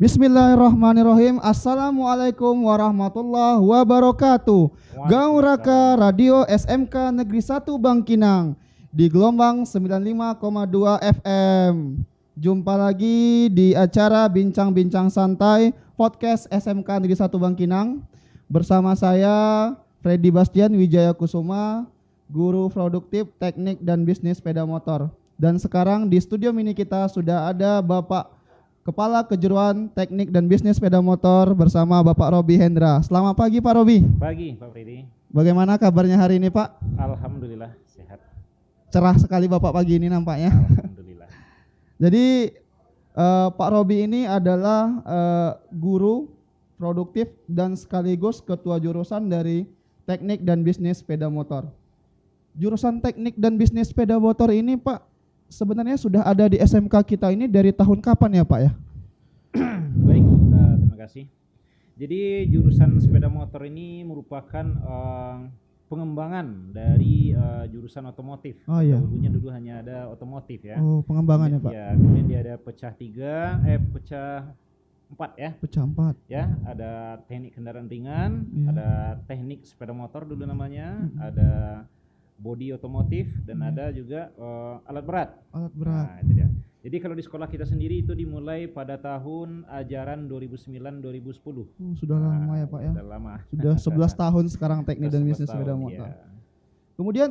Bismillahirrahmanirrahim. Assalamualaikum warahmatullahi wabarakatuh. Gaung Raka Radio SMK Negeri 1 Bangkinang di gelombang 95,2 FM. Jumpa lagi di acara Bincang-Bincang Santai Podcast SMK Negeri 1 Bangkinang bersama saya Freddy Bastian Wijaya Kusuma, Guru Produktif Teknik dan Bisnis Sepeda Motor. Dan sekarang di studio mini kita sudah ada Bapak Kepala Kejuruan Teknik dan Bisnis Sepeda Motor bersama Bapak Robi Hendra. Selamat pagi Pak Robi. Pagi Pak Freddy. Bagaimana kabarnya hari ini Pak? Alhamdulillah sehat. Cerah sekali Bapak pagi ini nampaknya. Alhamdulillah. Jadi Pak Robi ini adalah guru produktif dan sekaligus ketua jurusan dari Teknik dan Bisnis Sepeda Motor. Jurusan Teknik dan Bisnis Sepeda Motor ini Pak sebenarnya sudah ada di SMK kita ini dari tahun kapan ya Pak ya? Baik, terima kasih. Jadi jurusan sepeda motor ini merupakan pengembangan dari jurusan otomotif. Oh iya. Dulunya hanya ada otomotif ya. Oh, pengembangan ya Pak. Ya, kemudian dia ada pecah 4 ya. Pecah 4. Ya, ada teknik kendaraan ringan, Iya. ada teknik sepeda motor dulu namanya, ada bodi otomotif dan ada juga alat berat. Alat berat. Nah, itu dia. Jadi kalau di sekolah kita sendiri itu dimulai pada tahun ajaran 2009-2010. Sudah lama ya Pak ya. Sudah lama. Sudah 11 tahun sekarang Teknik dan 11 Bisnis Sepeda tahun, Motor. ya. Kemudian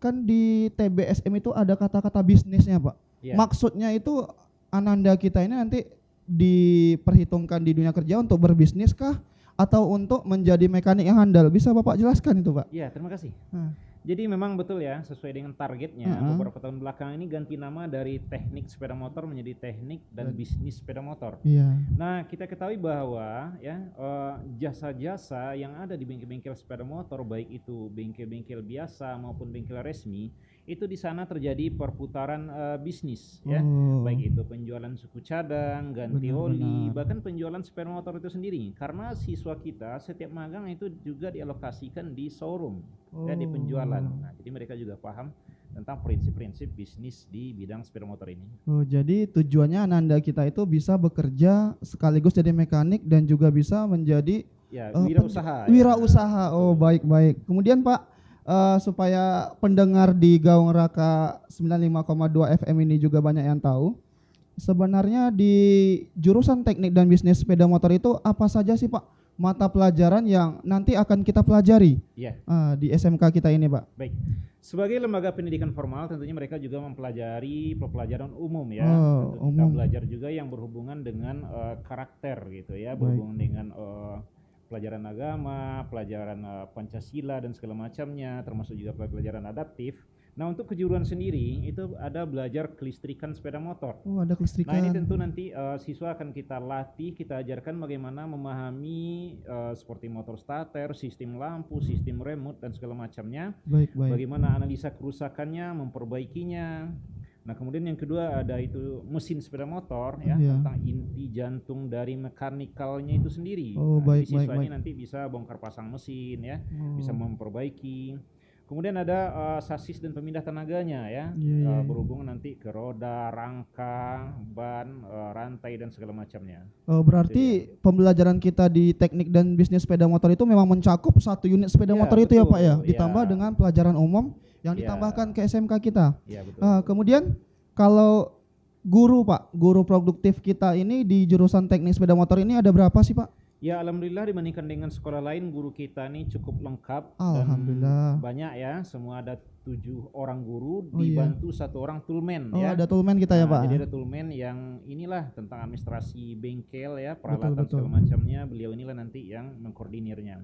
kan di TBSM itu ada kata-kata bisnisnya Pak. Ya. Maksudnya itu ananda kita ini nanti diperhitungkan di dunia kerja untuk berbisnis kah atau untuk menjadi mekanik yang handal? Bisa Bapak jelaskan itu Pak? Ya, terima kasih. Jadi memang betul ya, sesuai dengan targetnya beberapa tahun belakang ini ganti nama dari teknik sepeda motor menjadi teknik dan bisnis sepeda motor. Iya. Nah, kita ketahui bahwa ya jasa-jasa yang ada di bengkel-bengkel sepeda motor, baik itu bengkel-bengkel biasa maupun bengkel resmi, itu di sana terjadi perputaran bisnis ya, baik itu penjualan suku cadang, ganti oli, bahkan penjualan sepeda motor itu sendiri. Karena siswa kita setiap magang itu juga dialokasikan di showroom ya, di penjualan. Nah, jadi mereka juga paham tentang prinsip-prinsip bisnis di bidang sepeda motor ini. Oh, jadi tujuannya ananda kita itu bisa bekerja sekaligus jadi mekanik dan juga bisa menjadi ya, wirausaha. Wirausaha. Oh, baik-baik. Kemudian Pak, supaya pendengar di Gaung Raka 95,2 FM ini juga banyak yang tahu, sebenarnya di jurusan Teknik dan Bisnis Sepeda Motor itu apa saja sih Pak mata pelajaran yang nanti akan kita pelajari di SMK kita ini Pak? Baik, sebagai lembaga pendidikan formal tentunya mereka juga mempelajari pelajaran umum ya. Kita belajar juga yang berhubungan dengan karakter gitu ya, berhubungan dengan pelajaran agama, pelajaran Pancasila dan segala macamnya, termasuk juga pelajaran adaptif. Nah, untuk kejuruan sendiri itu ada belajar kelistrikan sepeda motor. Oh, ada kelistrikan. Nah, ini tentu nanti siswa akan kita latih, kita ajarkan bagaimana memahami seperti motor starter, sistem lampu, sistem remote dan segala macamnya. Baik. Bagaimana analisa kerusakannya, memperbaikinya. Nah, kemudian yang kedua ada itu mesin sepeda motor ya, tentang inti jantung dari mekanikalnya itu sendiri. Siswa ini nanti bisa bongkar pasang mesin ya, bisa memperbaiki. Kemudian ada sasis dan pemindah tenaganya ya, berhubungan nanti ke roda, rangka, ban, rantai dan segala macamnya. Oh, berarti pembelajaran kita di Teknik dan Bisnis Sepeda Motor itu memang mencakup satu unit sepeda motor itu ya Pak ya, ditambah dengan pelajaran umum yang ditambahkan ke SMK kita. Ya, betul. Kemudian kalau guru Pak, guru produktif kita ini di jurusan Teknik Sepeda Motor ini ada berapa sih Pak? Ya, alhamdulillah dibandingkan dengan sekolah lain guru kita ini cukup lengkap. Alhamdulillah. Dan banyak ya, semua ada 7 orang guru dibantu 1 orang toolman ya. Ada toolman kita ya Pak. Jadi ada toolman yang inilah tentang administrasi bengkel ya, peralatan segala macamnya. Beliau inilah nanti yang mengkoordinirnya.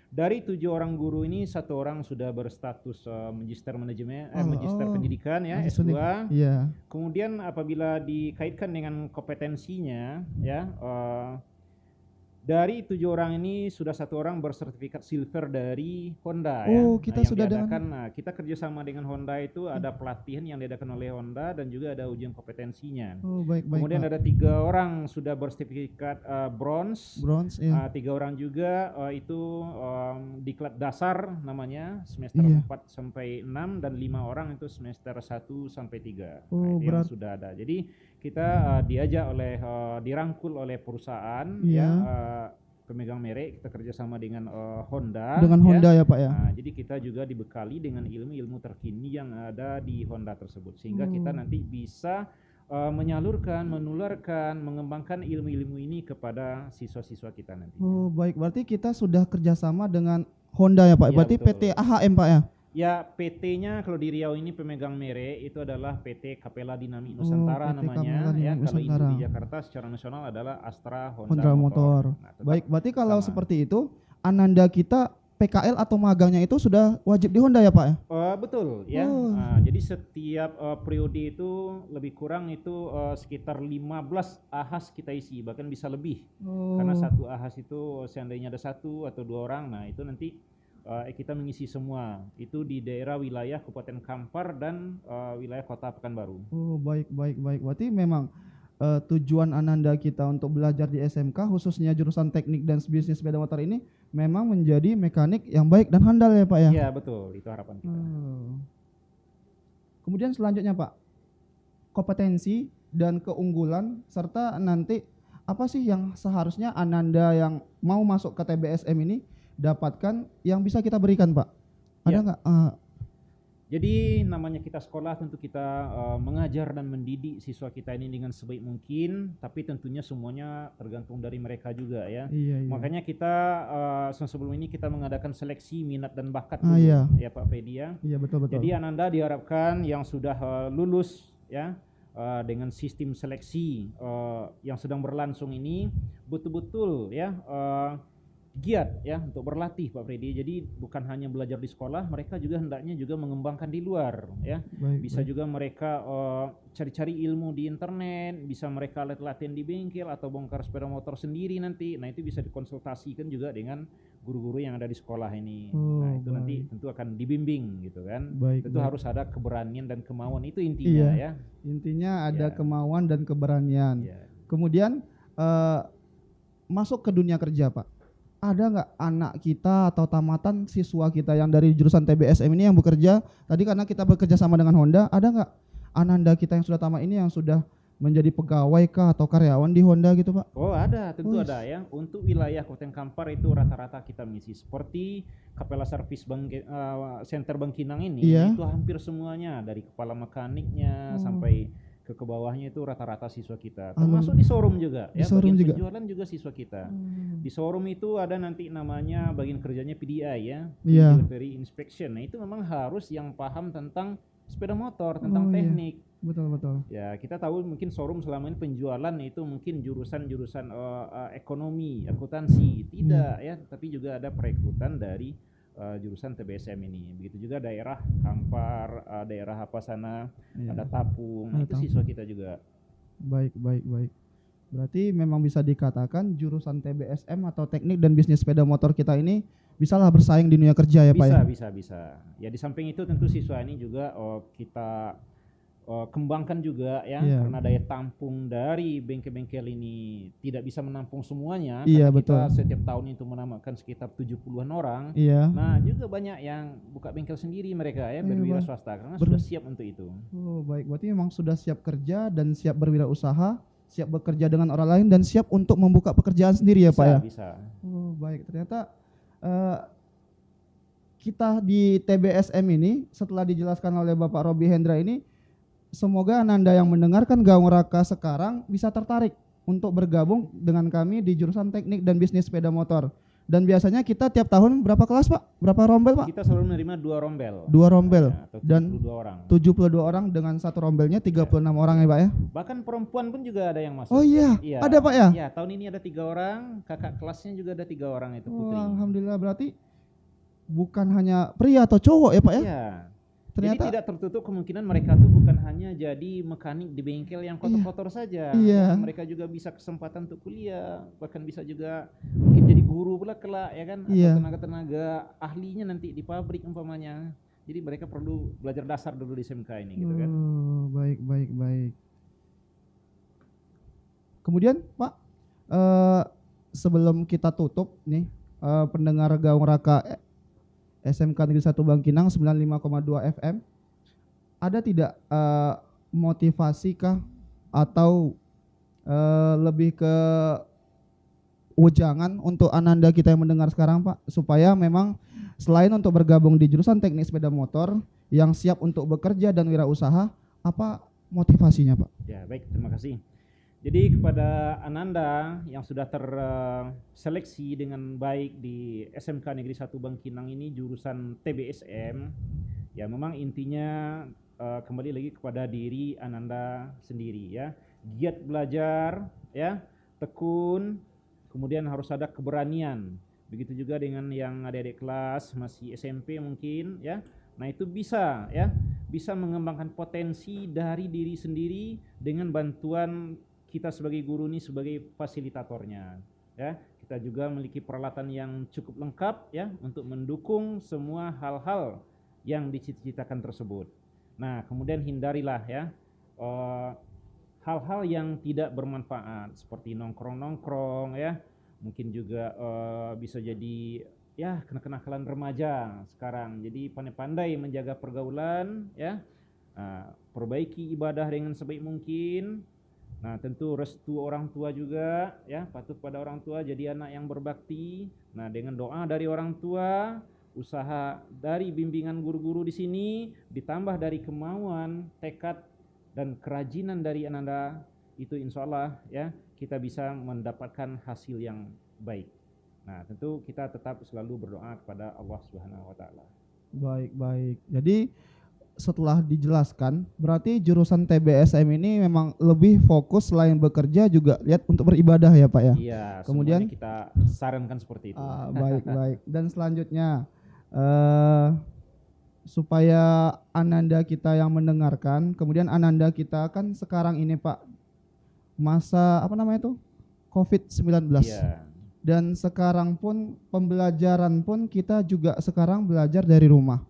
Dari 7 orang guru ini 1 orang sudah berstatus magister manajemen, magister pendidikan ya, S2. Iya. Kemudian apabila dikaitkan dengan kompetensinya ya, Dari 7 orang ini sudah 1 orang bersertifikat silver dari Honda ya. Oh, kita yang sudah kita kerjasama dengan Honda itu ada pelatihan yang diadakan oleh Honda dan juga ada ujian kompetensinya. Oh, baik Kemudian Pak. ada 3 orang sudah bersertifikat bronze. Bronze ya. 3 orang juga itu diklat dasar namanya semester Iya. 4 sampai 6 dan 5 orang itu semester 1 sampai 3. Oh, Itu yang berarti sudah ada. Jadi kita diajak oleh dirangkul oleh perusahaan Iya. pemegang merek, kita kerjasama dengan Honda. dengan Honda ya Pak ya. Nah, jadi kita juga dibekali dengan ilmu-ilmu terkini yang ada di Honda tersebut sehingga kita nanti bisa menyalurkan, menularkan, mengembangkan ilmu-ilmu ini kepada siswa-siswa kita nanti. Oh, baik. Berarti kita sudah kerjasama dengan Honda ya Pak. Iya, Berarti betul. PT AHM Pak ya. Ya, PT-nya kalau di Riau ini pemegang merek itu adalah PT Kapela Dinamik Oh, Nusantara PT namanya Kapela ya. Dinamik Kalau Nusantara. ini di Jakarta secara nasional adalah Astra Honda Motor. Nah, tetap Baik, berarti kalau sama. seperti itu Ananda kita PKL atau magangnya itu sudah wajib di Honda ya Pak ya? Betul ya. Oh. Jadi setiap periode itu lebih kurang itu sekitar 15 ahas kita isi, bahkan bisa lebih. Oh. Karena satu ahas itu seandainya ada 1 atau 2 orang, nah itu nanti kita mengisi semua. Itu di daerah wilayah Kabupaten Kampar dan wilayah Kota Pekanbaru. Oh, baik. Berarti memang tujuan Ananda kita untuk belajar di SMK khususnya jurusan teknik dan bisnis sepeda motor ini memang menjadi mekanik yang baik dan handal ya Pak ya? Iya, betul. Itu harapan kita. Kemudian selanjutnya Pak, kompetensi dan keunggulan serta nanti apa sih yang seharusnya Ananda yang mau masuk ke TBSM ini dapatkan yang bisa kita berikan Pak? Ada Ya. nggak? Jadi namanya kita sekolah tentu kita mengajar dan mendidik siswa kita ini dengan sebaik mungkin, tapi tentunya semuanya tergantung dari mereka juga ya. Iya. Makanya kita sebelum ini kita mengadakan seleksi minat dan bakat Iya. ya Pak Fedi ya. Iya betul. Jadi Ananda diharapkan yang sudah lulus ya dengan sistem seleksi yang sedang berlangsung ini betul-betul ya giat ya untuk berlatih Pak Freddy. Jadi bukan hanya belajar di sekolah, mereka juga hendaknya juga mengembangkan di luar ya. Bisa juga mereka cari-cari ilmu di internet, bisa mereka latihan di bengkel atau bongkar sepeda motor sendiri nanti. Nah, itu bisa dikonsultasikan juga dengan guru-guru yang ada di sekolah ini. Nah, itu nanti tentu akan dibimbing gitu kan. Tentu harus ada keberanian dan kemauan, itu intinya ya. Intinya ada kemauan dan keberanian. Ya. Kemudian masuk ke dunia kerja Pak. Ada nggak anak kita atau tamatan siswa kita yang dari jurusan TBSM ini yang bekerja, tadi karena kita bekerja sama dengan Honda, ada nggak Ananda kita yang sudah tamat ini yang sudah menjadi pegawai kah atau karyawan di Honda gitu Pak? Oh ada, tentu ada ya. Untuk wilayah Kabupaten Kampar itu rata-rata kita mengisi seperti Kapela Servis Center Bangkinang ini, itu hampir semuanya dari kepala mekaniknya sampai ke bawahnya itu rata-rata siswa kita. Termasuk di showroom juga ya, bagian penjualan juga siswa kita. Di showroom itu ada nanti namanya bagian kerjanya PDI ya, Delivery Inspection. Nah, itu memang harus yang paham tentang sepeda motor, tentang teknik. Betul. Ya, kita tahu mungkin showroom selama ini penjualan itu mungkin jurusan-jurusan ekonomi, akuntansi, tidak ya, tapi juga ada perekrutan dari jurusan TBSM ini. Begitu juga daerah Kampar, daerah apa sana, ada Tapung, itu siswa kita juga. Baik. Berarti memang bisa dikatakan jurusan TBSM atau teknik dan bisnis sepeda motor kita ini bisalah bersaing di dunia kerja ya Pak ya? Bisa. Ya di samping itu tentu siswa ini juga kita kembangkan juga ya, karena daya tampung dari bengkel-bengkel ini tidak bisa menampung semuanya. Iya, kita setiap tahun itu menambahkan sekitar 70-an orang. Nah juga banyak yang buka bengkel sendiri mereka ya, berwira swasta karena sudah siap untuk itu. Oh baik, berarti memang sudah siap kerja dan siap berwirausaha, siap bekerja dengan orang lain dan siap untuk membuka pekerjaan sendiri ya Pak ya? Bisa. Oh baik, ternyata kita di TBSM ini setelah dijelaskan oleh Bapak Robi Hendra ini, semoga Ananda yang mendengarkan Gaung Raka sekarang bisa tertarik untuk bergabung dengan kami di jurusan teknik dan bisnis sepeda motor. Dan biasanya kita tiap tahun berapa kelas Pak? Berapa rombel Pak? Kita selalu menerima 2 rombel. 2 rombel. Ya, dan 72 orang dengan satu rombelnya 36 orang ya Pak ya? Bahkan perempuan pun juga ada yang masuk. Oh iya, ada Pak ya? Iya, tahun ini ada 3 orang, kakak kelasnya juga ada 3 orang itu putri. Alhamdulillah, berarti bukan hanya pria atau cowok ya Pak ya? Iya. ternyata jadi tidak tertutup kemungkinan mereka tuh bukan hanya jadi mekanik di bengkel yang kotor-kotor saja. Iya. Ya, mereka juga bisa kesempatan untuk kuliah, bahkan bisa juga mungkin jadi guru pula kelak ya kan, atau Iya. tenaga-tenaga ahlinya nanti di pabrik umpamanya. Jadi mereka perlu belajar dasar dulu di SMK ini gitu kan. Baik, baik, baik. Kemudian Pak, sebelum kita tutup nih, pendengar Gaung Raka SMK Negeri 1 Bangkinang 95,2 FM, ada tidak motivasi kah atau lebih ke wejangan untuk Ananda kita yang mendengar sekarang Pak, supaya memang selain untuk bergabung di jurusan teknik sepeda motor yang siap untuk bekerja dan wirausaha, apa motivasinya Pak? Ya baik, terima kasih. Jadi kepada Ananda yang sudah terseleksi dengan baik di SMK Negeri 1 Bangkinang ini jurusan TBSM, ya memang intinya kembali lagi kepada diri Ananda sendiri ya. Giat belajar ya, tekun, kemudian harus ada keberanian. Begitu juga dengan yang adik-adik kelas masih SMP mungkin ya. Nah itu bisa ya, bisa mengembangkan potensi dari diri sendiri dengan bantuan kita sebagai guru ini sebagai fasilitatornya ya. Kita juga memiliki peralatan yang cukup lengkap ya untuk mendukung semua hal-hal yang dicita-citakan tersebut. Nah kemudian hindarilah ya hal-hal yang tidak bermanfaat seperti nongkrong-nongkrong ya, mungkin juga bisa jadi ya kenakalan remaja sekarang. Jadi pandai-pandai menjaga pergaulan ya, perbaiki ibadah dengan sebaik mungkin. Nah tentu restu orang tua juga ya, patuh pada orang tua, jadi anak yang berbakti. Nah dengan doa dari orang tua, usaha dari bimbingan guru-guru di sini, ditambah dari kemauan, tekad dan kerajinan dari Ananda, itu insya Allah ya kita bisa mendapatkan hasil yang baik. Nah tentu kita tetap selalu berdoa kepada Allah Subhanahu Wa Taala. Baik, baik. Jadi setelah dijelaskan, berarti jurusan TBSM ini memang lebih fokus selain bekerja juga lihat untuk beribadah ya Pak ya? Iya, Kemudian kita sarankan seperti itu. Baik, baik. Dan selanjutnya supaya Ananda kita yang mendengarkan, kemudian Ananda kita kan sekarang ini Pak masa apa namanya itu COVID-19. Iya. Dan sekarang pun pembelajaran pun kita juga sekarang belajar dari rumah.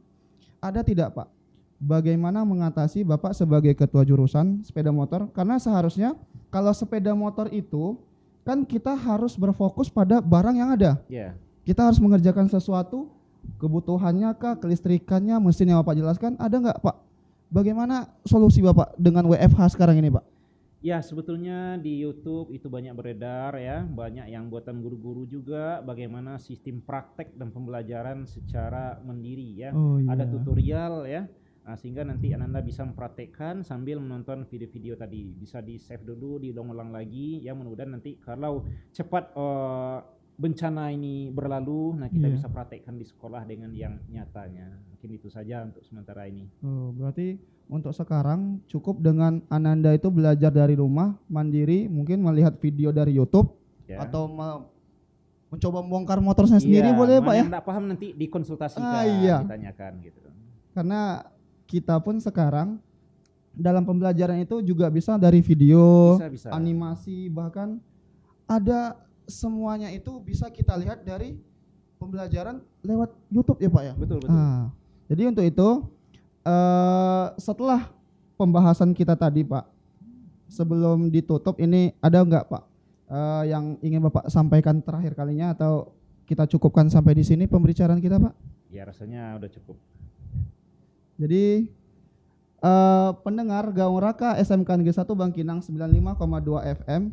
Ada tidak Pak? Bagaimana mengatasi Bapak sebagai ketua jurusan sepeda motor? Karena seharusnya kalau sepeda motor itu kan kita harus berfokus pada barang yang ada. Yeah. Kita harus mengerjakan sesuatu, kebutuhannya kah, kelistrikannya, mesin yang Bapak jelaskan, ada nggak Pak? Bagaimana solusi Bapak dengan WFH sekarang ini Pak? Ya sebetulnya di YouTube itu banyak beredar ya, banyak yang buatan guru-guru juga bagaimana sistem praktek dan pembelajaran secara mandiri ya. Oh, iya. Ada tutorial ya. Nah, sehingga nanti Ananda bisa mempraktekkan sambil menonton video-video tadi, bisa di save dulu, diulang-ulang lagi ya, mudah-mudahan nanti kalau cepat bencana ini berlalu, nah kita bisa praktekkan di sekolah dengan yang nyatanya. Mungkin itu saja untuk sementara ini. Oh, berarti untuk sekarang cukup dengan Ananda itu belajar dari rumah, mandiri, mungkin melihat video dari YouTube Ya. atau mencoba membongkar motornya sendiri boleh Pak ya? Yang tidak paham nanti dikonsultasikan, ditanyakan gitu. Karena kita pun sekarang dalam pembelajaran itu juga bisa dari video, Bisa. animasi, bahkan ada semuanya itu bisa kita lihat dari pembelajaran lewat YouTube ya Pak ya? Betul. Jadi untuk itu setelah pembahasan kita tadi Pak, sebelum ditutup ini ada enggak Pak yang ingin Bapak sampaikan terakhir kalinya atau kita cukupkan sampai di sini pembicaraan kita Pak? Ya rasanya udah cukup. Jadi pendengar Gaung Raka SMK Negeri 1 Bangkinang 95,2 FM,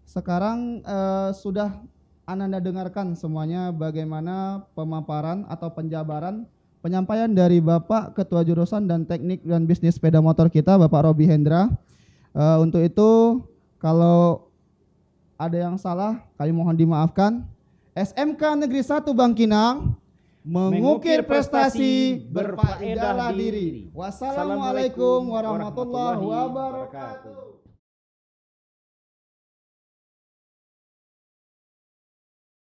sekarang sudah Ananda dengarkan semuanya bagaimana pemaparan atau penjabaran penyampaian dari Bapak Ketua Jurusan dan Teknik dan Bisnis Sepeda Motor kita Bapak Robi Hendra. Untuk itu kalau ada yang salah kami mohon dimaafkan. SMK Negeri 1 Bangkinang mengukir prestasi, berfaedahlah diri. Wassalamualaikum warahmatullahi wabarakatuh.